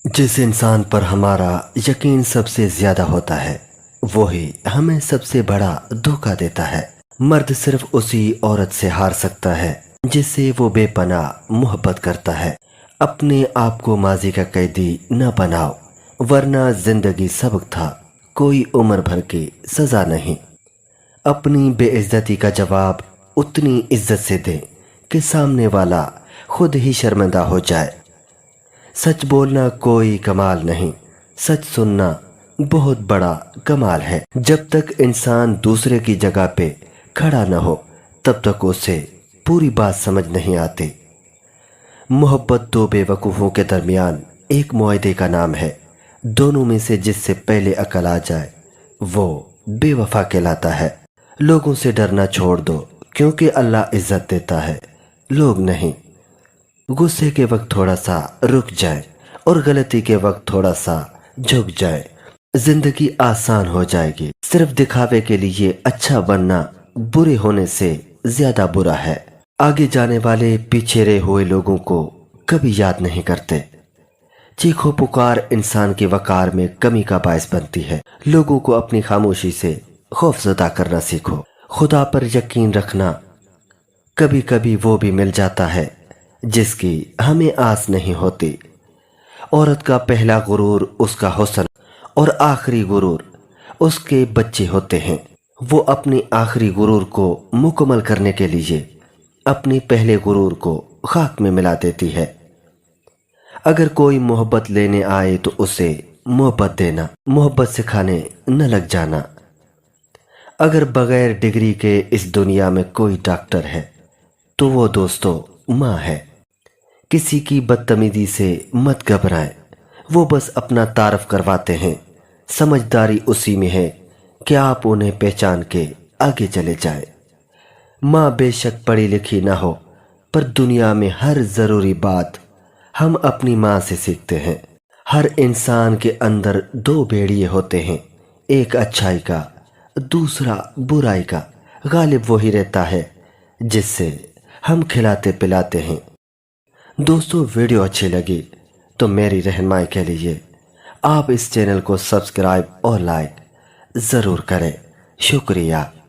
جس انسان پر ہمارا یقین سب سے زیادہ ہوتا ہے وہی ہمیں سب سے بڑا دھوکہ دیتا ہے۔ مرد صرف اسی عورت سے ہار سکتا ہے جس سے وہ بے پناہ محبت کرتا ہے۔ اپنے آپ کو ماضی کا قیدی نہ بناؤ، ورنہ زندگی سبق تھا، کوئی عمر بھر کی سزا نہیں۔ اپنی بے عزتی کا جواب اتنی عزت سے دیں کہ سامنے والا خود ہی شرمندہ ہو جائے۔ سچ بولنا کوئی کمال نہیں، سچ سننا بہت بڑا کمال ہے۔ جب تک انسان دوسرے کی جگہ پہ کھڑا نہ ہو تب تک اسے پوری بات سمجھ نہیں آتی۔ محبت دو بے وقوفوں کے درمیان ایک معاہدے کا نام ہے، دونوں میں سے جس سے پہلے عقل آ جائے وہ بے وفا کہلاتا ہے۔ لوگوں سے ڈرنا چھوڑ دو کیونکہ اللہ عزت دیتا ہے، لوگ نہیں۔ غصے کے وقت تھوڑا سا رک جائیں اور غلطی کے وقت تھوڑا سا جھک جائیں، زندگی آسان ہو جائے گی۔ صرف دکھاوے کے لیے اچھا بننا برے ہونے سے زیادہ برا ہے۔ آگے جانے والے پیچھے رہے ہوئے لوگوں کو کبھی یاد نہیں کرتے۔ چیخو پکار انسان کے وقار میں کمی کا باعث بنتی ہے۔ لوگوں کو اپنی خاموشی سے خوف زدہ کرنا سیکھو۔ خدا پر یقین رکھنا، کبھی کبھی وہ بھی مل جاتا ہے جس کی ہمیں آس نہیں ہوتی۔ عورت کا پہلا غرور اس کا حسن اور آخری غرور اس کے بچے ہوتے ہیں۔ وہ اپنی آخری غرور کو مکمل کرنے کے لیے اپنی پہلے غرور کو خاک میں ملا دیتی ہے۔ اگر کوئی محبت لینے آئے تو اسے محبت دینا، محبت سکھانے نہ لگ جانا۔ اگر بغیر ڈگری کے اس دنیا میں کوئی ڈاکٹر ہے تو وہ دوستو ماں ہے۔ کسی کی بدتمیزی سے مت گھبرائیں، وہ بس اپنا تعارف کرواتے ہیں۔ سمجھداری اسی میں ہے کہ آپ انہیں پہچان کے آگے چلے جائیں۔ ماں بے شک پڑھی لکھی نہ ہو پر دنیا میں ہر ضروری بات ہم اپنی ماں سے سیکھتے ہیں۔ ہر انسان کے اندر دو بھیڑیے ہوتے ہیں، ایک اچھائی کا، دوسرا برائی کا۔ غالب وہی رہتا ہے جس سے ہم کھلاتے پلاتے ہیں۔ دوستو ویڈیو اچھی لگی تو میری رہنمائی کے لیے آپ اس چینل کو سبسکرائب اور لائک ضرور کریں۔ شکریہ۔